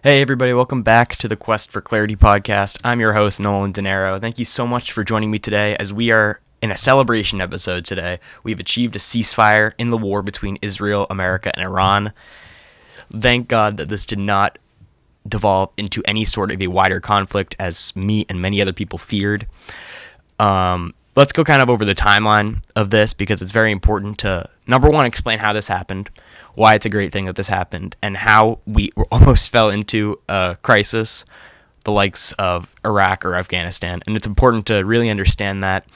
Hey everybody, welcome back to the Quest for Clarity podcast. I'm your host, Nolan Denaro. Thank you so much for joining me today as we are in a celebration episode today. We've achieved a ceasefire in the war between Israel, America, and Iran. Thank God that this did not devolve into any sort of a wider conflict as me and many other people feared. Let's go kind of over the timeline of this because it's very important to, number one, explain how this happened, why it's a great thing that this happened, and how we almost fell into a crisis, the likes of Iraq or Afghanistan. And it's important to really understand that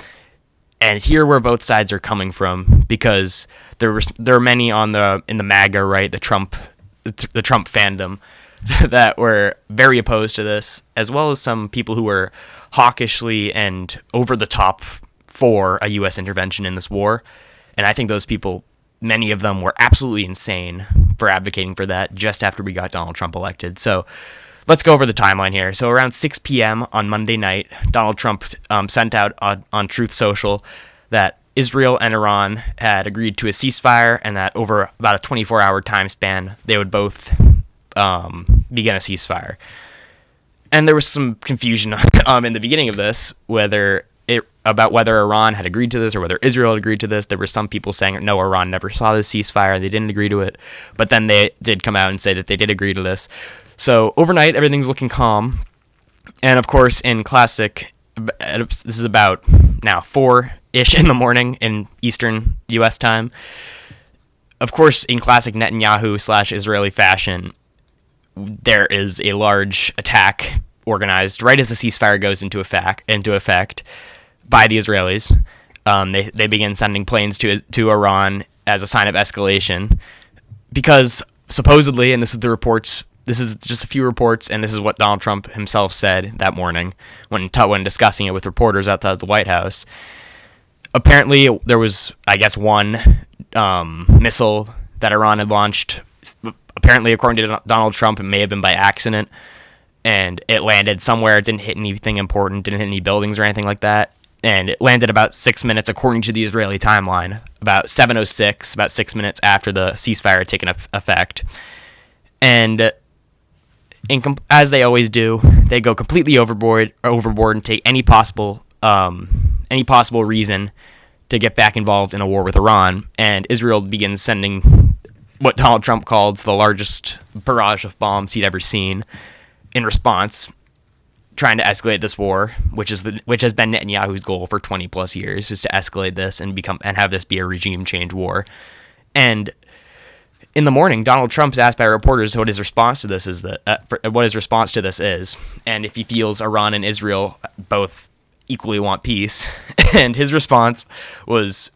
and hear where both sides are coming from, because there are many in the MAGA, right, the Trump fandom that were very opposed to this, as well as some people who were hawkishly and over the top for a U.S. intervention in this war. And I think those people, many of them, were absolutely insane for advocating for that just after we got Donald Trump elected. So let's go over the timeline here. So around 6 p.m. on Monday night, Donald Trump sent out on Truth Social that Israel and Iran had agreed to a ceasefire and that over about a 24-hour time span, they would both begin a ceasefire. And there was some confusion in the beginning of this, about whether Iran had agreed to this or whether Israel had agreed to this. There were some people saying, no, Iran never saw the ceasefire, they didn't agree to it. But then they did come out and say that they did agree to this. So overnight, everything's looking calm. And of course, in classic, this is about now 4-ish in the morning in Eastern U.S. time. Of course, in classic Netanyahu/Israeli fashion, there is a large attack organized right as the ceasefire goes into effect by the Israelis. They begin sending planes to Iran as a sign of escalation because supposedly, and this is just a few reports, and this is what Donald Trump himself said that morning when discussing it with reporters outside the White House. Apparently, there was, I guess, one missile that Iran had launched. Apparently, according to Donald Trump, it may have been by accident, and it landed somewhere. It didn't hit anything important, didn't hit any buildings or anything like that. And it landed about 6 minutes, according to the Israeli timeline, about 7:06, about 6 minutes after the ceasefire had taken effect. And as they always do, they go completely overboard and take any possible reason to get back involved in a war with Iran. And Israel begins sending what Donald Trump called the largest barrage of bombs he'd ever seen in response, trying to escalate this war, which has been Netanyahu's goal for 20 plus years, is to escalate this and have this be a regime change war. And in the morning, Donald Trump's asked by reporters what his response to this is, and if he feels Iran and Israel both equally want peace. And his response was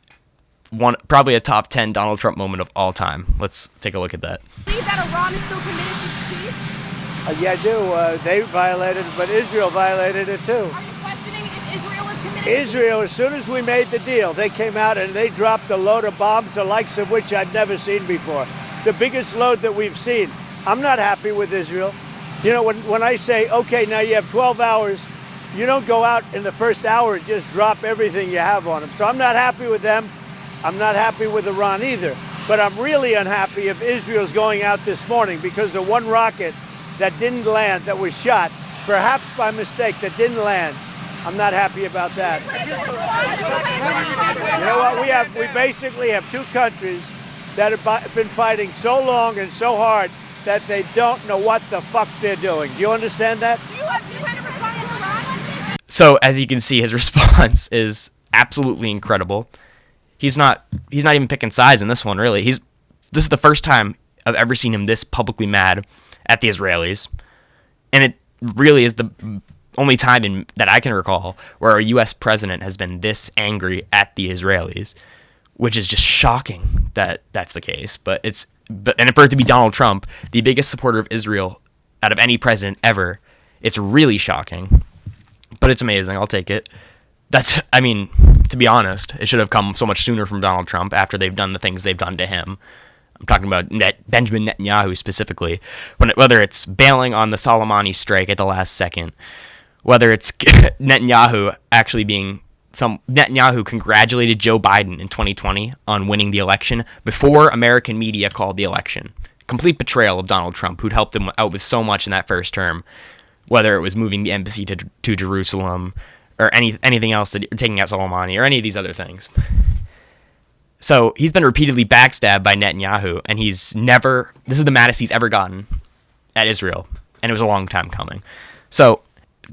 probably a top 10 Donald Trump moment of all time. Let's take a look at that. Believe that Iran is still committed to peace? Yeah, I do. They violated it, but Israel violated it too. Are you questioning if Israel is committed? Israel, as soon as we made the deal, they came out and they dropped a load of bombs, the likes of which I'd never seen before. The biggest load that we've seen. I'm not happy with Israel. You know, when I say, okay, now you have 12 hours, you don't go out in the first hour and just drop everything you have on them. So I'm not happy with them. I'm not happy with Iran either. But I'm really unhappy if Israel's going out this morning because the one rocket that didn't land, that was shot, perhaps by mistake, that didn't land. I'm not happy about that. You know what? We basically have two countries that have been fighting so long and so hard that they don't know what the fuck they're doing. Do you understand that? Do you have a response to Iran? So as you can see, his response is absolutely incredible. He's not even picking sides in this one, really. This is the first time I've ever seen him this publicly mad at the Israelis, and it really is the only time that I can recall where a U.S. president has been this angry at the Israelis, which is just shocking that that's the case. And for it to be Donald Trump, the biggest supporter of Israel out of any president ever, it's really shocking. But it's amazing. I'll take it. To be honest, it should have come so much sooner from Donald Trump after they've done the things they've done to him. I'm talking about Benjamin Netanyahu specifically, whether it's bailing on the Soleimani strike at the last second, whether it's Netanyahu congratulated Joe Biden in 2020 on winning the election before American media called the election. complete betrayal of Donald Trump, who'd helped him out with so much in that first term, whether it was moving the embassy to Jerusalem or anything else, taking out Soleimani or any of these other things. So he's been repeatedly backstabbed by Netanyahu, and this is the maddest he's ever gotten at Israel, and it was a long time coming. So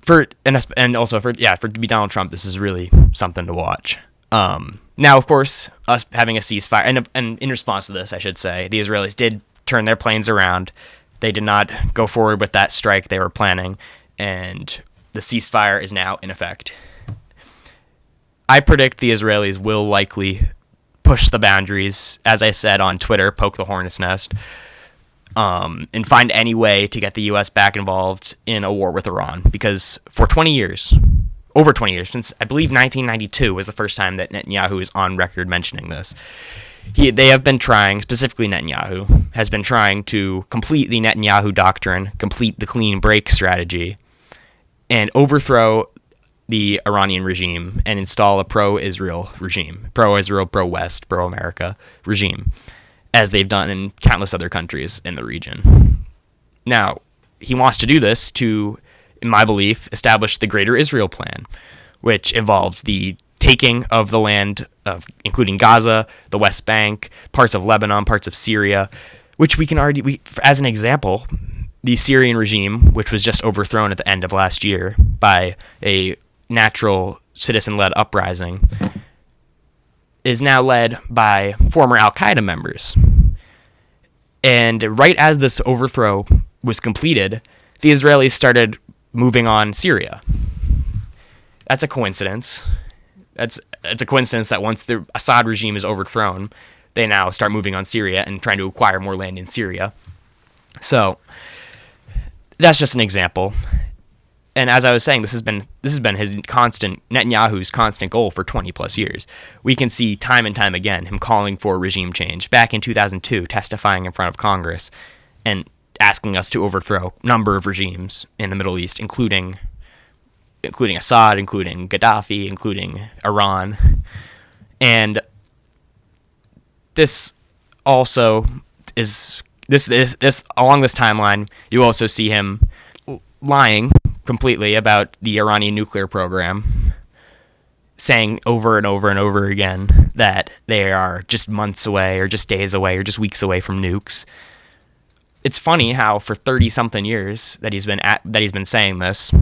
for to be Donald Trump, this is really something to watch. Now, of course, us having a ceasefire, and in response to this, I should say, the Israelis did turn their planes around. They did not go forward with that strike they were planning, and the ceasefire is now in effect. I predict the Israelis will likely push the boundaries, as I said on Twitter, poke the hornet's nest, and find any way to get the U.S. back involved in a war with Iran. Because for over 20 years, since I believe 1992 was the first time that Netanyahu is on record mentioning this, they have been trying, specifically Netanyahu, has been trying to complete the Netanyahu doctrine, complete the clean break strategy, and overthrow the Iranian regime and install a pro-Israel regime, pro-Israel, pro-West, pro-America regime, as they've done in countless other countries in the region. Now, he wants to do this to, in my belief, establish the Greater Israel Plan, which involves the taking of the land, including Gaza, the West Bank, parts of Lebanon, parts of Syria, which as an example, the Syrian regime, which was just overthrown at the end of last year by a natural citizen-led uprising, is now led by former Al-Qaeda members. And right as this overthrow was completed, the Israelis started moving on Syria. That's a coincidence. It's a coincidence that once the Assad regime is overthrown, they now start moving on Syria and trying to acquire more land in Syria. So that's just an example. And as I was saying, this has been Netanyahu's constant goal for 20 plus years. We can see time and time again him calling for regime change. Back in 2002, testifying in front of Congress and asking us to overthrow a number of regimes in the Middle East, including Assad, including Gaddafi, including Iran. And this also is this along this timeline, you also see him lying completely about the Iranian nuclear program, saying over and over and over again that they are just months away or just days away or just weeks away from nukes. It's funny how for 30-something years that he's been saying this,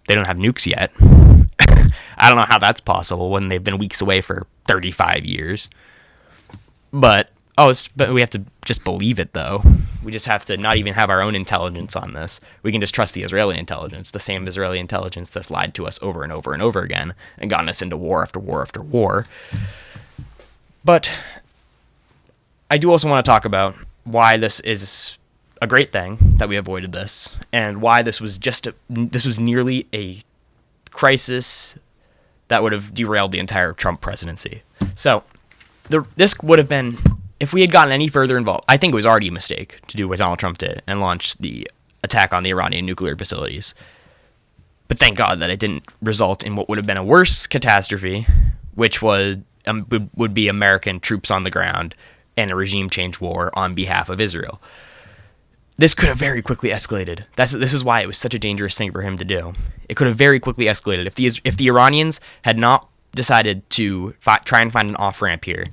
they don't have nukes yet. I don't know how that's possible when they've been weeks away for 35 years. But we have to just believe it, though. We just have to not even have our own intelligence on this. We can just trust the Israeli intelligence, the same Israeli intelligence that's lied to us over and over and over again and gotten us into war after war after war. But I do also want to talk about why this is a great thing that we avoided this, and why this was nearly a crisis that would have derailed the entire Trump presidency. So this would have been, if we had gotten any further involved, I think it was already a mistake to do what Donald Trump did and launch the attack on the Iranian nuclear facilities. But thank God that it didn't result in what would have been a worse catastrophe, which would be American troops on the ground and a regime change war on behalf of Israel. This could have very quickly escalated. This is why it was such a dangerous thing for him to do. It could have very quickly escalated. If the Iranians had not decided to try and find an off-ramp here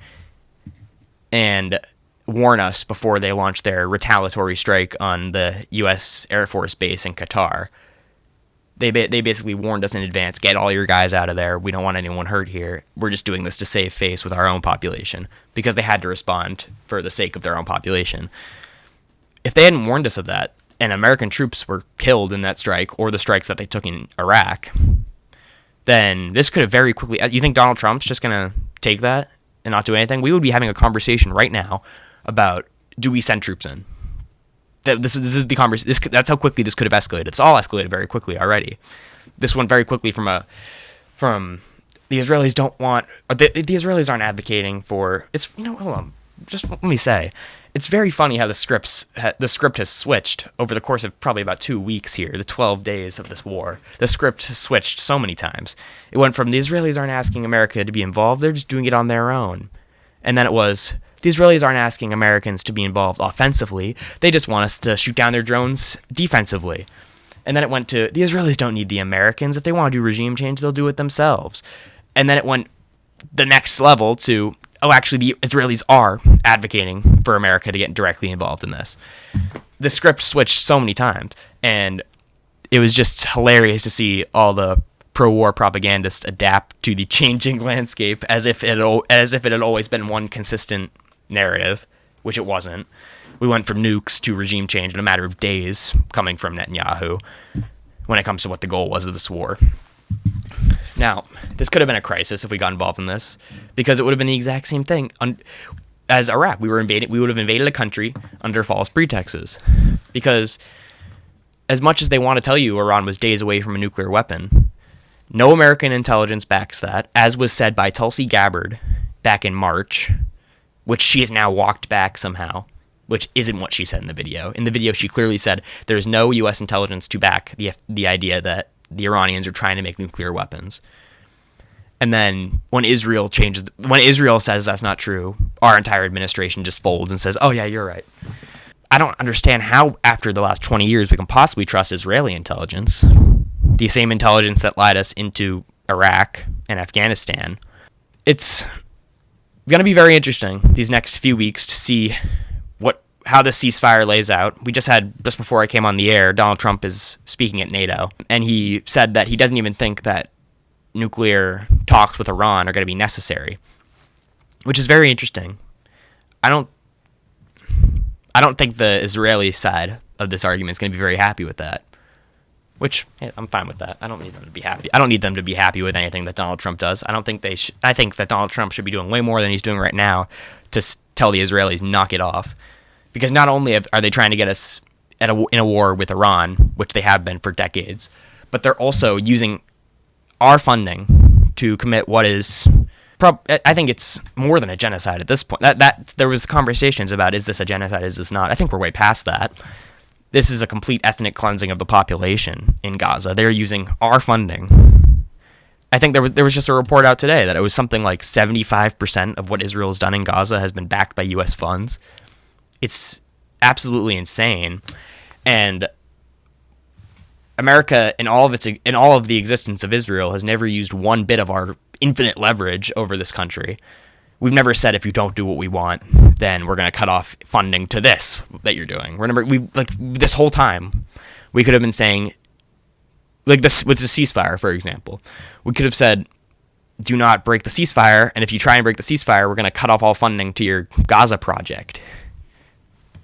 and warn us before they launched their retaliatory strike on the U.S. Air Force base in Qatar, they basically warned us in advance, get all your guys out of there. We don't want anyone hurt here. We're just doing this to save face with our own population, because they had to respond for the sake of their own population. If they hadn't warned us of that, and American troops were killed in that strike, or the strikes that they took in Iraq, then this could have very quickly... You think Donald Trump's just going to take that and not do anything? We would be having a conversation right now about, do we send troops in? This is the conversation. That's how quickly this could have escalated. It's all escalated very quickly already. This went very quickly from the Israelis don't want... The Israelis aren't advocating for... hold on. Just let me say... It's very funny how the script has switched over the course of probably about 2 weeks here, the 12 days of this war. The script has switched so many times. It went from the Israelis aren't asking America to be involved, they're just doing it on their own. And then it was, The Israelis aren't asking Americans to be involved offensively. They just want us to shoot down their drones defensively. And then it went to, the Israelis don't need the Americans. If they want to do regime change, they'll do it themselves. And then it went the next level to, oh, actually, the Israelis are advocating for America to get directly involved in this. The script switched so many times, and it was just hilarious to see all the pro-war propagandists adapt to the changing landscape as if it had always been one consistent narrative, which it wasn't. We went from nukes to regime change in a matter of days, coming from Netanyahu, when it comes to what the goal was of this war. Now, this could have been a crisis if we got involved in this, because it would have been the exact same thing as Iraq. We would have invaded a country under false pretexts, because as much as they want to tell you Iran was days away from a nuclear weapon, no American intelligence backs that, as was said by Tulsi Gabbard back in March, which she has now walked back somehow, which isn't what she said in the video. In the video, she clearly said there's no U.S. intelligence to back the idea that the Iranians are trying to make nuclear weapons. And then when Israel says that's not true, our entire administration just folds and says, oh yeah, you're right. I don't understand how, after the last 20 years, we can possibly trust Israeli intelligence. The same intelligence that led us into Iraq and Afghanistan. It's going to be very interesting these next few weeks to see how the ceasefire lays out. Just before I came on the air, Donald Trump is speaking at NATO, and he said that he doesn't even think that nuclear talks with Iran are going to be necessary, which is very interesting. I don't think the Israeli side of this argument is going to be very happy with that, which I'm fine with that. I don't need them to be happy. I don't need them to be happy with anything that Donald Trump does. I think that Donald Trump should be doing way more than he's doing right now to tell the Israelis knock it off. Because not only are they trying to get us in a war with Iran, which they have been for decades, but they're also using our funding to commit what is, I think it's more than a genocide at this point. That there was conversations about, is this a genocide, is this not? I think we're way past that. This is a complete ethnic cleansing of the population in Gaza. They're using our funding. I think there was just a report out today that it was something like 75% of what Israel's done in Gaza has been backed by U.S. funds. It's absolutely insane, and America, in all of the existence of Israel, has never used one bit of our infinite leverage over this country. We've never said, if you don't do what we want, then we're going to cut off funding to this that you're doing. This whole time, we could have been saying, like this with the ceasefire, for example, we could have said, do not break the ceasefire, and if you try and break the ceasefire, we're going to cut off all funding to your Gaza project.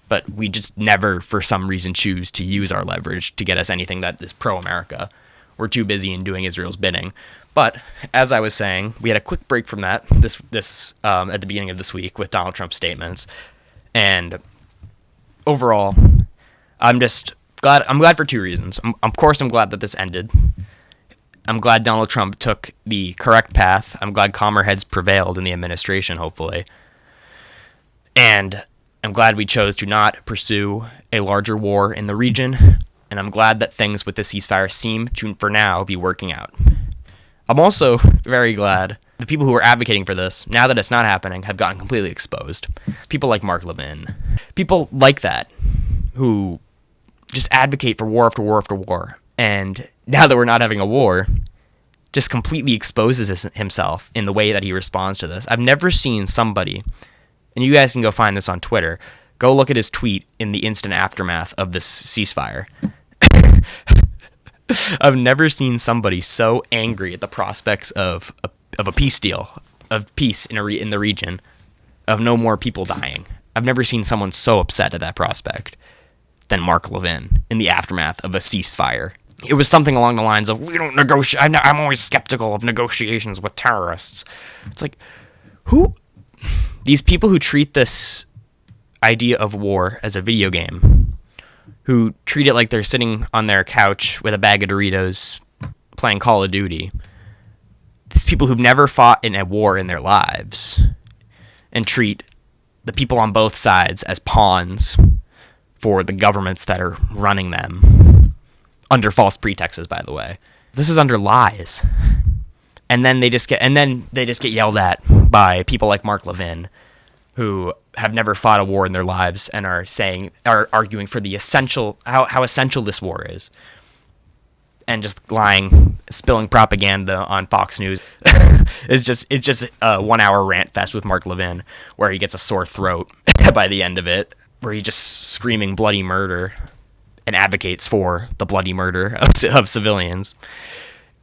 But we just never, for some reason, choose to use our leverage to get us anything that is pro-America. We're too busy in doing Israel's bidding. But as I was saying, we had a quick break from that this at the beginning of this week with Donald Trump's statements. And overall, I'm just glad. I'm glad for two reasons. Of course, I'm glad that this ended. I'm glad Donald Trump took the correct path. I'm glad calmer heads prevailed in the administration, hopefully. And I'm glad we chose to not pursue a larger war in the region, and I'm glad that things with the ceasefire seem to, for now, be working out. I'm also very glad the people who are advocating for this, now that it's not happening, have gotten completely exposed. People like Mark Levin. People like that, who just advocate for war after war after war, and now that we're not having a war, just completely exposes himself in the way that he responds to this. I've never seen somebody... And you guys can go find this on Twitter. Go look at his tweet in the instant aftermath of this ceasefire. I've never seen somebody so angry at the prospects of a peace deal, of peace in the region, of no more people dying. I've never seen someone so upset at that prospect than Mark Levin in the aftermath of a ceasefire. It was something along the lines of, we don't negotiate. I'm always skeptical of negotiations with terrorists. It's like, who... These people who treat this idea of war as a video game, who treat it like they're sitting on their couch with a bag of Doritos playing Call of Duty, these people who've never fought in a war in their lives, and treat the people on both sides as pawns for the governments that are running them, under false pretexts, by the way. This is under lies. And then they just get yelled at by people like Mark Levin, who have never fought a war in their lives and are arguing for the essential, how essential this war is, and just lying, spilling propaganda on Fox News. It's just a 1 hour rant fest with Mark Levin, where he gets a sore throat by the end of it, where he just screaming bloody murder and advocates for the bloody murder of civilians.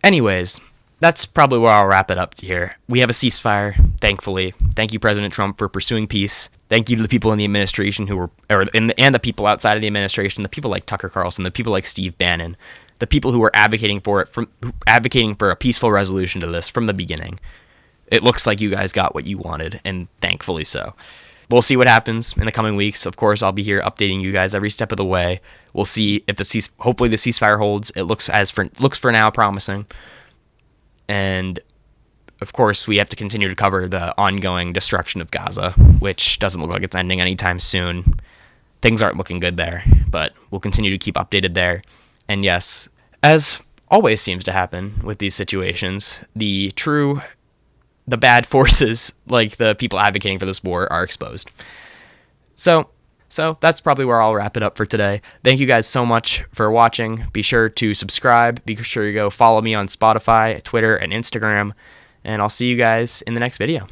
Anyways, that's probably where I'll wrap it up here. We have a ceasefire, thankfully. Thank you, President Trump, for pursuing peace. Thank you to the people in the administration and the people outside of the administration, the people like Tucker Carlson, the people like Steve Bannon, the people who were advocating for a peaceful resolution to this from the beginning. It looks like you guys got what you wanted, and thankfully so. We'll see what happens in the coming weeks. Of course, I'll be here updating you guys every step of the way. We'll see if hopefully the ceasefire holds. It looks for now promising. And of course, we have to continue to cover the ongoing destruction of Gaza, which doesn't look like it's ending anytime soon. Things aren't looking good there, but we'll continue to keep updated there. And yes, as always seems to happen with these situations, the bad forces, like the people advocating for this war, are exposed. So that's probably where I'll wrap it up for today. Thank you guys so much for watching. Be sure to subscribe. Be sure to go follow me on Spotify, Twitter, and Instagram. And I'll see you guys in the next video.